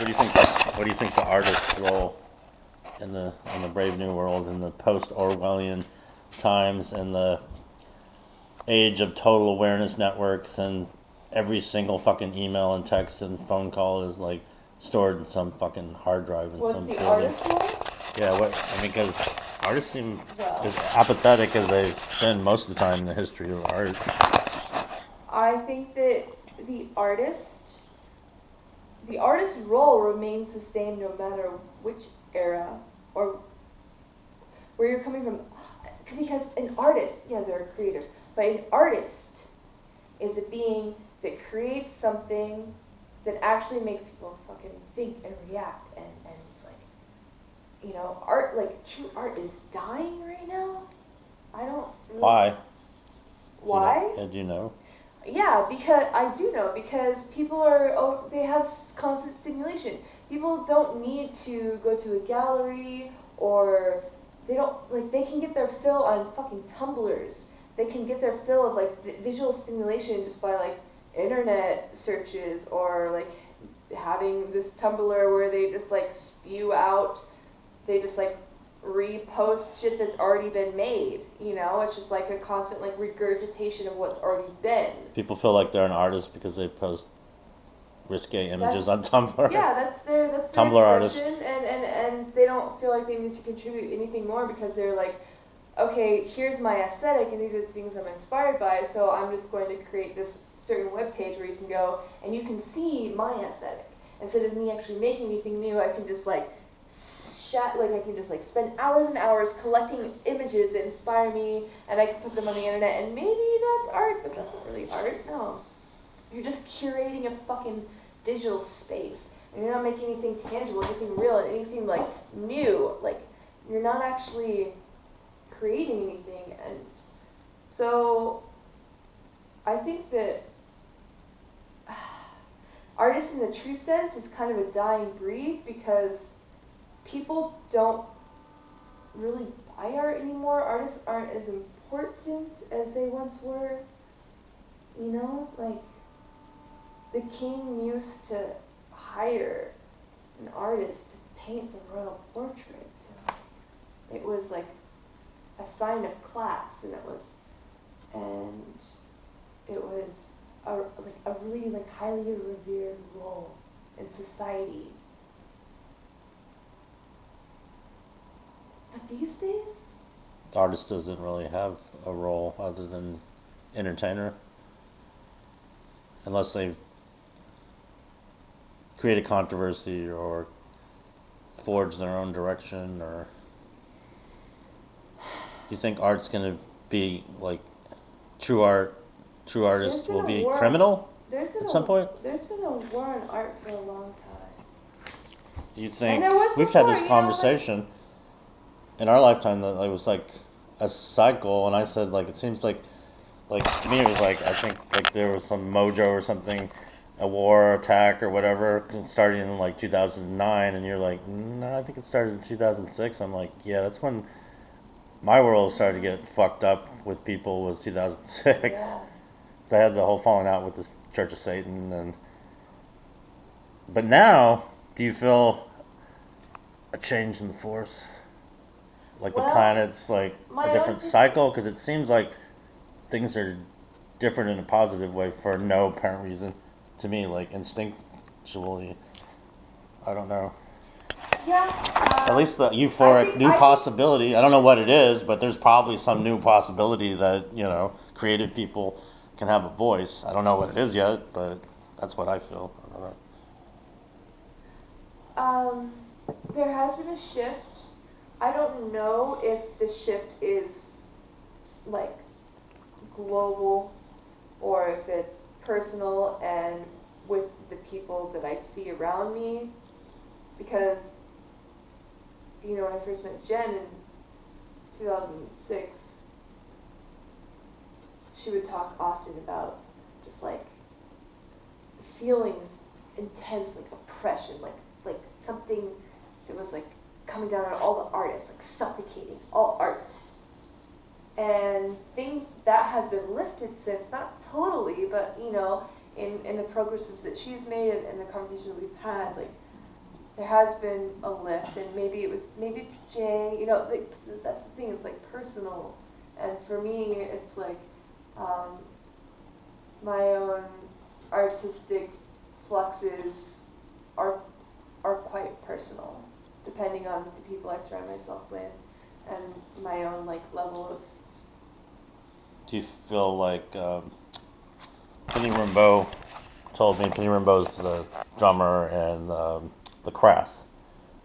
What do you think? What do you think the artist's role in the Brave New World, in the post-Orwellian times, and the age of total awareness networks, and every single fucking email and text and phone call is like stored in some fucking hard drive in some building? What's the artist role? Yeah, because artists seem as apathetic as they've been most of the time in the history of art. I think that the artist's role remains the same no matter which era or where you're coming from. Because an artist, yeah, there are creators, but an artist is a being that creates something that actually makes people fucking think and react, and it's like, you know, art, like true art is dying right now. I don't really. Why? Why? Do you know? Yeah, because I do know, because people they have constant stimulation. People don't need to go to a gallery, or they can get their fill on fucking Tumblrs. They can get their fill of like visual stimulation just by like internet searches, or like having this Tumblr where they just like spew out, they just like repost shit that's already been made, you know? It's just like a constant like regurgitation of what's already been. People feel like they're an artist because they post risque images on Tumblr. Yeah, that's their Tumblr artist. And they don't feel like they need to contribute anything more because they're like, okay, here's my aesthetic and these are the things I'm inspired by, so I'm just going to create this certain webpage where you can go and you can see my aesthetic. Instead of me actually making anything new, I can just like I can just like spend hours and hours collecting images that inspire me, and I can put them on the internet, and maybe that's art, but that's not really art. No, you're just curating a fucking digital space, and you're not making anything tangible, anything real, and anything like new. Like you're not actually creating anything, and so I think that artists in the true sense is kind of a dying breed because people don't really buy art anymore. Artists aren't as important as they once were. You know, like the king used to hire an artist to paint the royal portrait. It was like a sign of class, and it was a really like highly revered role in society. But these days, The artist doesn't really have a role other than entertainer, unless they create a controversy or forge their own direction. Or you think art's going to be like true artists will be criminal at some point? There's been a war on art for a long time. You think we've had this conversation in our lifetime that it was like a cycle, and I said like it seems like to me it was like I think like there was some mojo or something, a war attack or whatever starting in like 2009, and you're like, no, I think it started in 2006. I'm like, yeah, that's when my world started to get fucked up with people, was 2006. Yeah. So I had the whole falling out with the Church of Satan, but now, do you feel a change in the force? Like the planet's like a different cycle? Because it seems like things are different in a positive way for no apparent reason to me, like instinctually. I don't know. Yeah. At least the euphoric new possibility. I don't know what it is, but there's probably some new possibility that, you know, creative people can have a voice. I don't know what it is yet, but that's what I feel. I don't know. There has been a shift. I don't know if the shift is like global or if it's personal and with the people that I see around me, because you know, when I first met Jen in 2006, she would talk often about just like feelings, intense like oppression, like something that was like coming down on all the artists, like suffocating all art. And things that has been lifted since, not totally, but you know, in the progresses that she's made and the conversations we've had, like there has been a lift, and maybe it's Jay. You know, like, that's the thing. It's like personal, and for me, it's like my own artistic fluxes are quite personal, depending on the people I surround myself with, and my own like level of. Do you feel like Penny Rimbaud told me? Penny Rimbaud's the drummer and the Crass,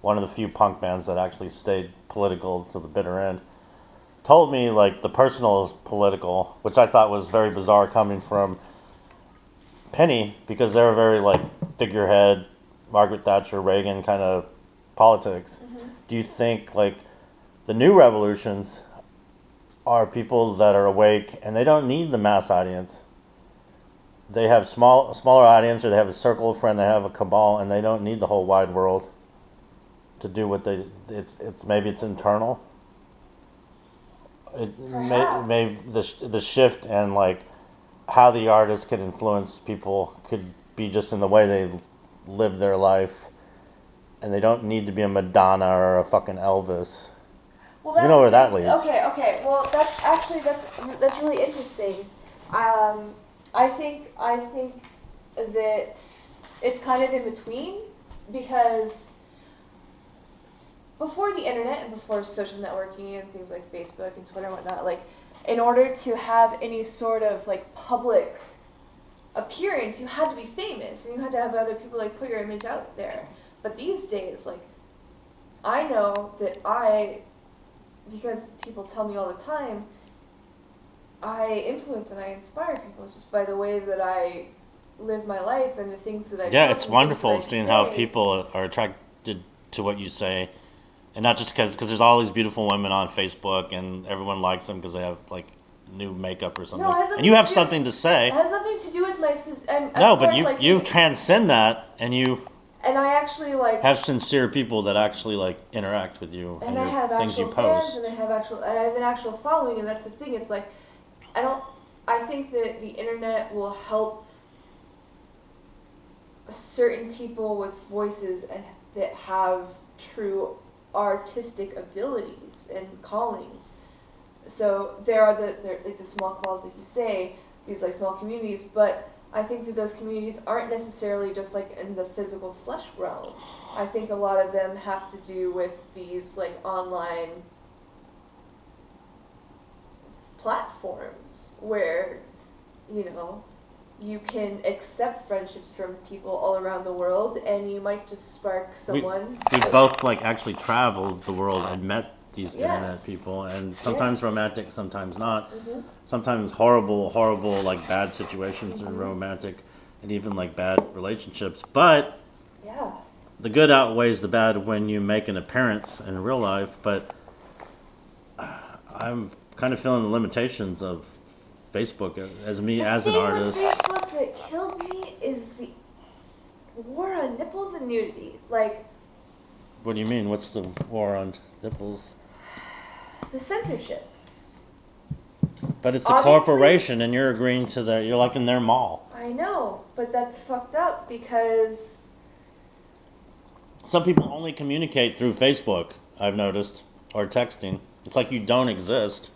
one of the few punk bands that actually stayed political to the bitter end. Told me like the personal is political, which I thought was very bizarre coming from Penny, because they were very like figurehead, Margaret Thatcher, Reagan kind of politics. Mm-hmm. Do you think like the new revolutions are people that are awake and they don't need the mass audience? They have smaller audience, or they have a circle of friends, they have a cabal, and they don't need the whole wide world to do what they. It's maybe it's internal. It may the shift and like how the artist can influence people could be just in the way they live their life, and they don't need to be a Madonna or a fucking Elvis. Well, you know where that leads. Okay. Well, that's really interesting. I think that it's kind of in between, because before the internet and before social networking and things like Facebook and Twitter and whatnot, like, in order to have any sort of like public appearance, you had to be famous and you had to have other people like put your image out there. But these days, like, I know that because people tell me all the time, I influence and I inspire people just by the way that I live my life and the things that I do. Yeah, it's wonderful seeing how people are attracted to what you say, and not just because there's all these beautiful women on Facebook and everyone likes them because they have like new makeup or something. No, and you have something to say. It has nothing to do with my no, but you transcend that, and you. And I actually like have sincere people that actually like interact with you and I have things you fans, post. And I have an actual following, and that's the thing. It's like I think that the internet will help certain people with voices and that have true artistic abilities and callings. So there are like the small calls, like you say, these like small communities, but I think that those communities aren't necessarily just like in the physical flesh realm. I think a lot of them have to do with these like online platforms where, you know, you can accept friendships from people all around the world, and you might just spark someone. We've both like actually traveled the world and met these internet people, and sometimes romantic, sometimes not. Mm-hmm. Sometimes horrible like bad situations and romantic, and even like bad relationships. But the good outweighs the bad when you make an appearance in real life. But I'm kind of feeling the limitations of Facebook as me as an artist. The thing with Facebook that kills me is the war on nipples and nudity. Like, what do you mean? What's the war on nipples? The censorship. But it's a corporation, and you're agreeing to you're like in their mall. I know, but that's fucked up because some people only communicate through Facebook, I've noticed, or texting. It's like you don't exist.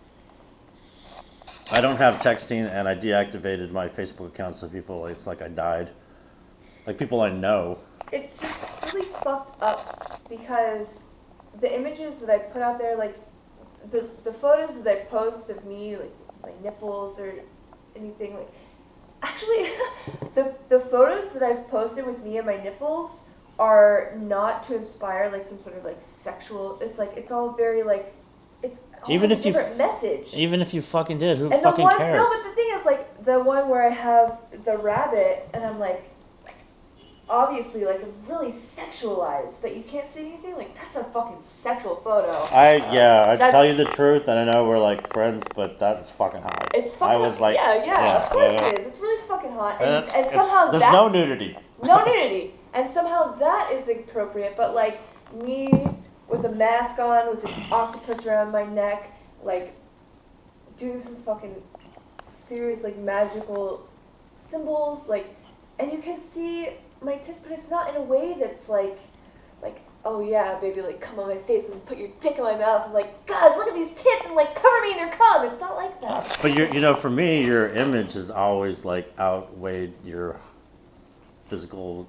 I don't have texting, and I deactivated my Facebook account, so people, it's like I died. Like people I know. It's just really fucked up because the images that I put out there, like the photos that I post of me, like my nipples or anything, like actually the photos that I've posted with me and my nipples are not to inspire like some sort of like sexual. It's like it's all very like it's all even like if a different message. Even if you fucking did, who and fucking cares? No, but the thing is like the one where I have the rabbit and I'm like obviously like really sexualized, but you can't see anything. Like that's a fucking sexual photo. I tell you the truth, and I know we're like friends, but that's fucking hot. It's fucking. I was like, of course it is. It's really fucking hot, and somehow there's no nudity. No nudity, and somehow that is appropriate. But like me with a mask on, with an octopus around my neck, like doing some fucking serious like magical symbols, like, and you can see my tits, but it's not in a way that's like oh yeah, baby, like come on my face and put your dick in my mouth. I'm like, God, look at these tits and like cover me in your cum. It's not like that. But you know, for me, your image has always like outweighed your physical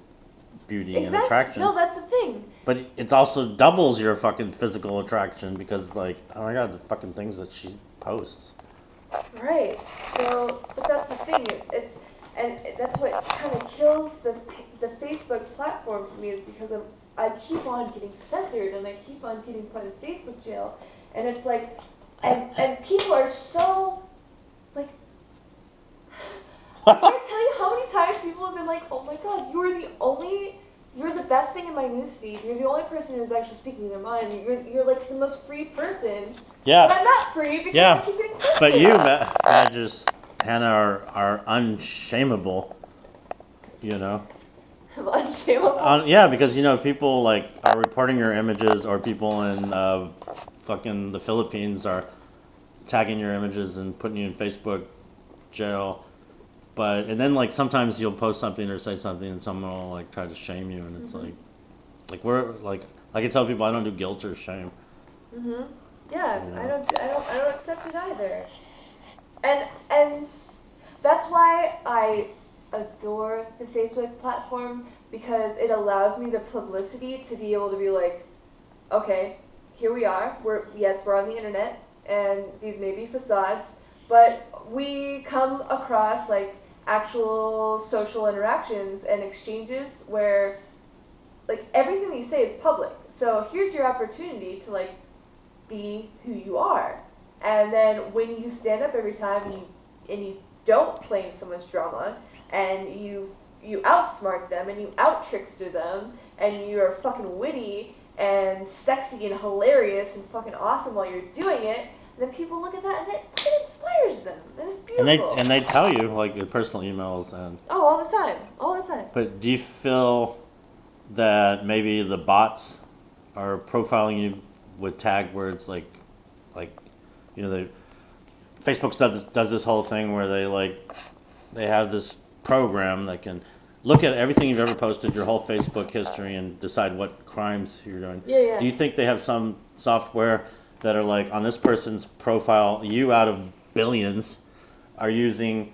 beauty and attraction. No, that's the thing. But it's also doubles your fucking physical attraction because, like, oh my god, the fucking things that she posts. Right. So, but that's the thing. And that's what kind of kills the Facebook platform for me is because I keep on getting censored and I keep on getting put in Facebook jail, and it's like, and people are so like. I can't tell you how many times people have been like, "Oh my God, you're the best thing in my newsfeed. You're the only person who's actually speaking their mind. You're like the most free person." Yeah. But I'm not free because I keep getting censored. But you, Magus Hannah, are unshameable. You know. I'm unshameable. Yeah, because you know people like are reporting your images, or people in fucking the Philippines are tagging your images and putting you in Facebook jail. And then like sometimes you'll post something or say something and someone will like try to shame you, and it's like we're like I can tell people I don't do guilt or shame. Mhm. Yeah, you know? I don't accept it either. And that's why I adore the Facebook platform, because it allows me the publicity to be able to be like, okay, here we are. We're on the internet and these may be facades, but we come across like actual social interactions and exchanges where like everything that you say is public. So here's your opportunity to like be who you are. And then when you stand up every time and you don't claim someone's drama and you outsmart them and you out-trickster them and you're fucking witty and sexy and hilarious and fucking awesome while you're doing it, then people look at that and it inspires them. And it's beautiful. And they tell you like your personal emails and all the time. But do you feel that maybe the bots are profiling you with tag words like you know Facebook does this whole thing where they have this program that can look at everything you've ever posted, your whole Facebook history, and decide what crimes you're doing. Yeah. Do you think they have some software that are like on this person's profile, you out of billions are saying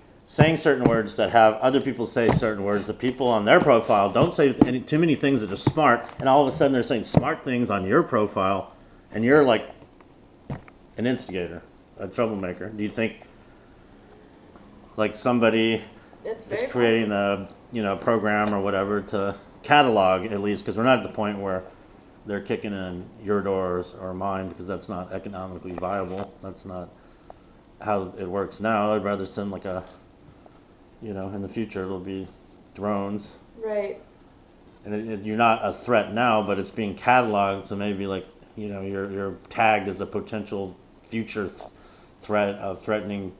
certain words that have other people say certain words. The people on their profile don't say too many things that are smart, and all of a sudden they're saying smart things on your profile, and you're like an instigator, a troublemaker. Do you think like somebody is creating a program or whatever to catalog at least, because we're not at the point where they're kicking in your doors or mine, because that's not economically viable. That's not how it works now. I'd rather send like in the future it'll be drones. Right. And you're not a threat now, but it's being cataloged, so maybe like, you're tagged as a potential future threat of threatening,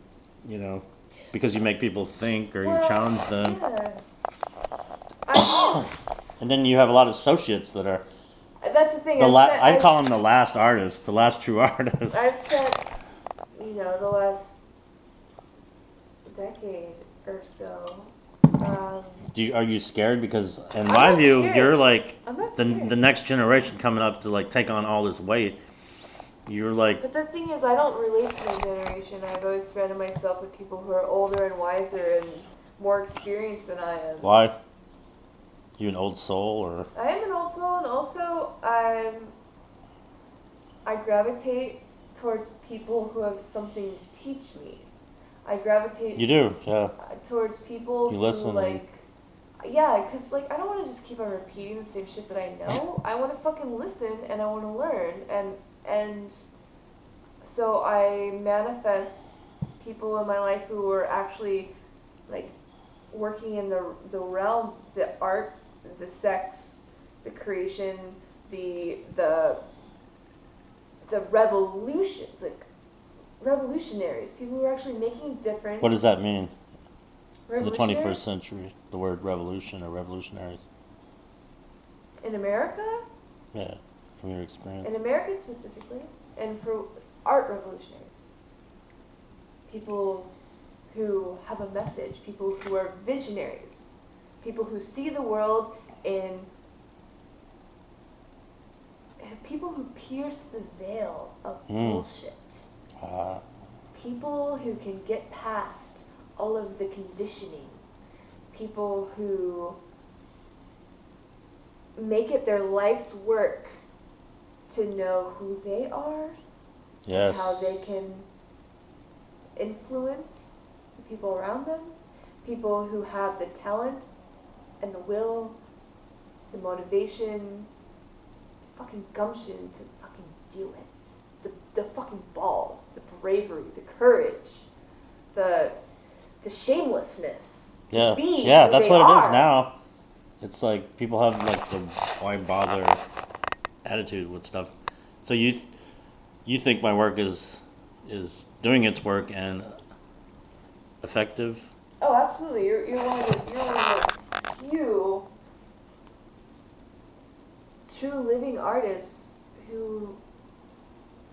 because you make people think or you challenge them. Yeah. And then you have a lot of associates that are. That's the thing. I call them the last artists, the last true artists. I've spent, the last decade or so. Are you scared? Because in my view, you're like the next generation coming up to like take on all this weight. You're like. But the thing is, I don't relate to my generation. I've always surrounded myself with people who are older and wiser and more experienced than I am. Why? You an old soul, or? I am an old soul, and also I gravitate towards people who have something to teach me. I gravitate. You do, yeah. Towards people you who listen yeah, because like I don't want to just keep on repeating the same shit that I know. I want to fucking listen and I want to learn, and so I manifest people in my life who are actually like working in the realm, the art, the sex, the creation, the revolution, like revolutionaries, people who are actually making a difference. What does that mean? In the 21st century, the word revolution or revolutionaries. In America? Yeah, from your experience. In America specifically, and for art revolutionaries. People who have a message, people who are visionaries, people who see the world in people who pierce the veil of bullshit. People who can get past all of the conditioning. People who make it their life's work to know who they are. Yes. And how they can influence the people around them. People who have the talent and the will, the motivation, fucking gumption to fucking do it. The fucking balls, the bravery, the courage, the shamelessness to be yeah, who that's they what are. it is now. It's like people have like the why bother attitude with stuff. So you think my work is doing its work and effective? Oh, absolutely. You're one of the few true living artists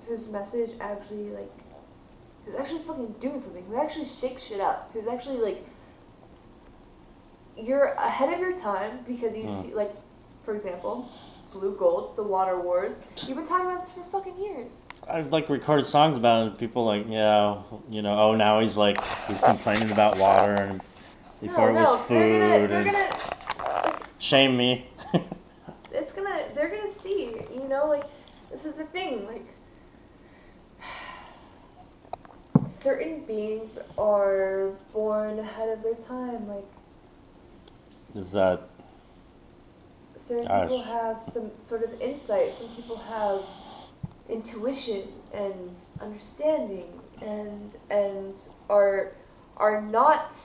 whose message actually who's actually fucking doing something, who actually shakes shit up, who's actually you're ahead of your time because you see, for example, Blue Gold, the water wars. You've been talking about this for fucking years. I've recorded songs about it. People now he's complaining about water and before it was food. They're gonna shame me. They're gonna see, this is the thing, certain beings are born ahead of their time, Is that... Certain people have some sort of insight, some people have intuition and understanding and are not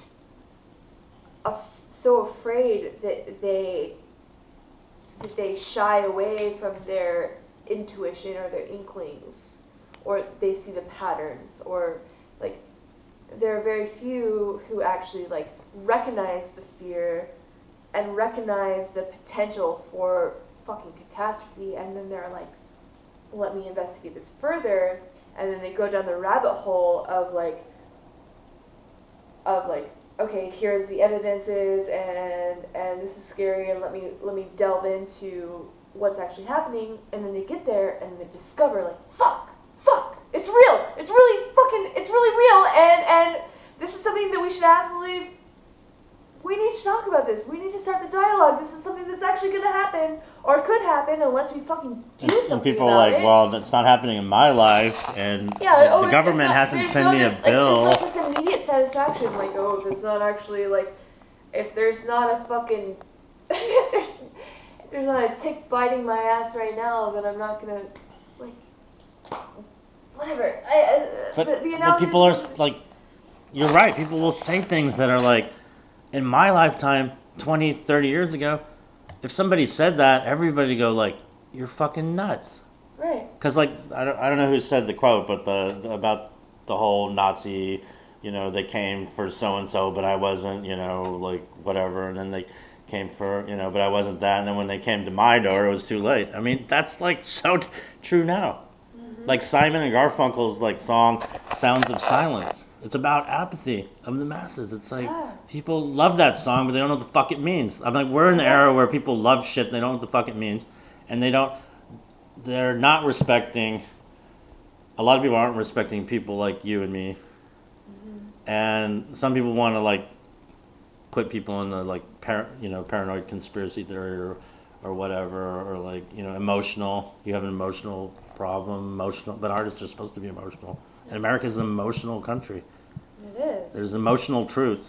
so afraid that they shy away from their intuition or their inklings, or they see the patterns, or there are very few who actually recognize the fear and recognize the potential for fucking catastrophe, and then they're like, let me investigate this further, and then they go down the rabbit hole of okay, here's the evidences, and this is scary, and let me delve into what's actually happening, and then they get there and they discover fuck, it's real, it's really real, and this is something that we should absolutely. We need to talk about this. We need to start the dialogue. This is something that's actually going to happen, or could happen, unless we fucking do something and people about are it. well, that's not happening in my life, and the government hasn't sent me a bill. It's this immediate satisfaction, there's not actually, if there's not a fucking, if there's not a tick biting my ass right now, then I'm not going to, whatever. But people are, you're right, people will say things that are in my lifetime, 20, 30 years ago, if somebody said that, everybody go you're fucking nuts. Right. Because I don't know who said the quote, but about the whole Nazi, they came for so and so, but I wasn't, whatever, and then they came for, but I wasn't that, and then when they came to my door, it was too late. I mean, that's so true now. Mm-hmm. Simon and Garfunkel's song "Sounds of Silence." It's about apathy of the masses. It's people love that song, but they don't know what the fuck it means. I'm we're in the era where people love shit and they don't know what the fuck it means. And they're not respecting, a lot of people aren't respecting people like you and me. Mm-hmm. And some people want to put people in the paranoid conspiracy theory or whatever, or emotional. You have an emotional problem, but artists are supposed to be emotional. And America's an emotional country. It is. There's emotional truth.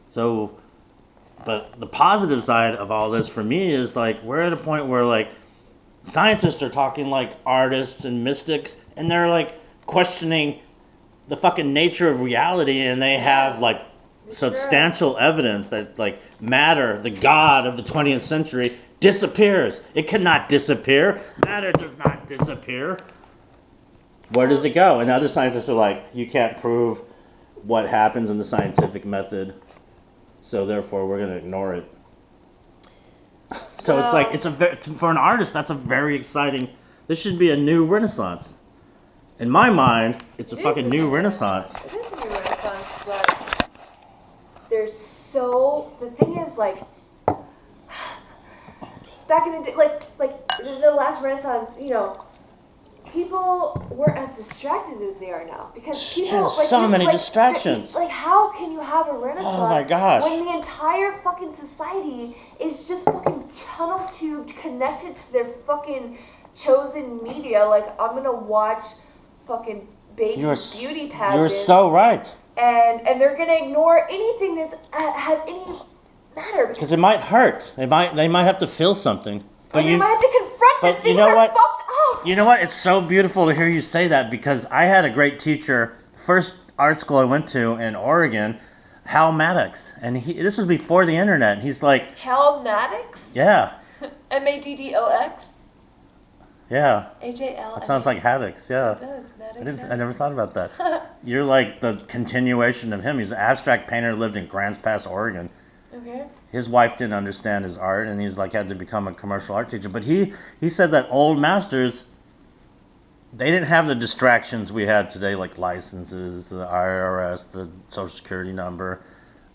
So, but the positive side of all this for me is we're at a point where scientists are talking like artists and mystics, and they're questioning the fucking nature of reality, and they have substantial evidence that matter, the god of the 20th century, disappears. It cannot disappear. Matter does not disappear. Where does it go? And other scientists are you can't prove what happens in the scientific method, so therefore we're going to ignore it. So it's for an artist, that's a very exciting, this should be a new renaissance. In my mind, it's a fucking new renaissance. It is a new renaissance, but the thing is back in the day, like the last Renaissance, you know, people weren't as distracted as they are now because people many distractions. Like, how can you have a Renaissance? Oh my gosh! When the entire fucking society is just fucking tunnel tubed, connected to their fucking chosen media. Like, I'm gonna watch fucking baby beauty pageants. You're so right. And they're gonna ignore anything that has any matter because it might hurt. They might have to feel something. But you might have to confront the things that are fucked up. You know what? It's so beautiful to hear you say that because I had a great teacher, first art school I went to in Oregon, Hal Maddox, and this was before the internet. And he's like Hal Maddox. Yeah. Maddox. Yeah. HAL. That sounds like Haddix. Yeah. It does. Maddox. I never thought about that. You're like the continuation of him. He's an abstract painter, lived in Grants Pass, Oregon. Okay. His wife didn't understand his art, and he's like had to become a commercial art teacher. But he said that old masters, they didn't have the distractions we had today, like licenses, the IRS, the Social Security number,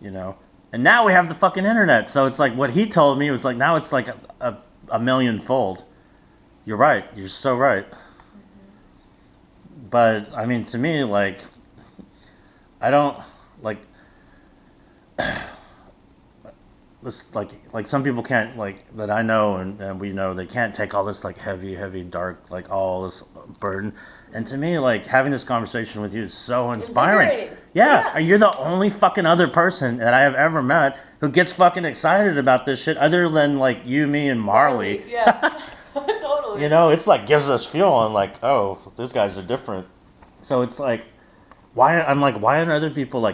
you know. And now we have the fucking internet. So it's like what he told me was like now it's like a millionfold. You're right. You're so right. Mm-hmm. But I mean, to me, like, I don't like. This like some people can't like that I know and we know they can't take all this like heavy dark like all this burden, and to me like having this conversation with you is so inspiring. Yeah, you're the only fucking other person that I have ever met who gets fucking excited about this shit other than like you, me, and Marley. Yeah, totally. You know, it's like gives us fuel and like, oh, these guys are different. So it's like, why aren't other people like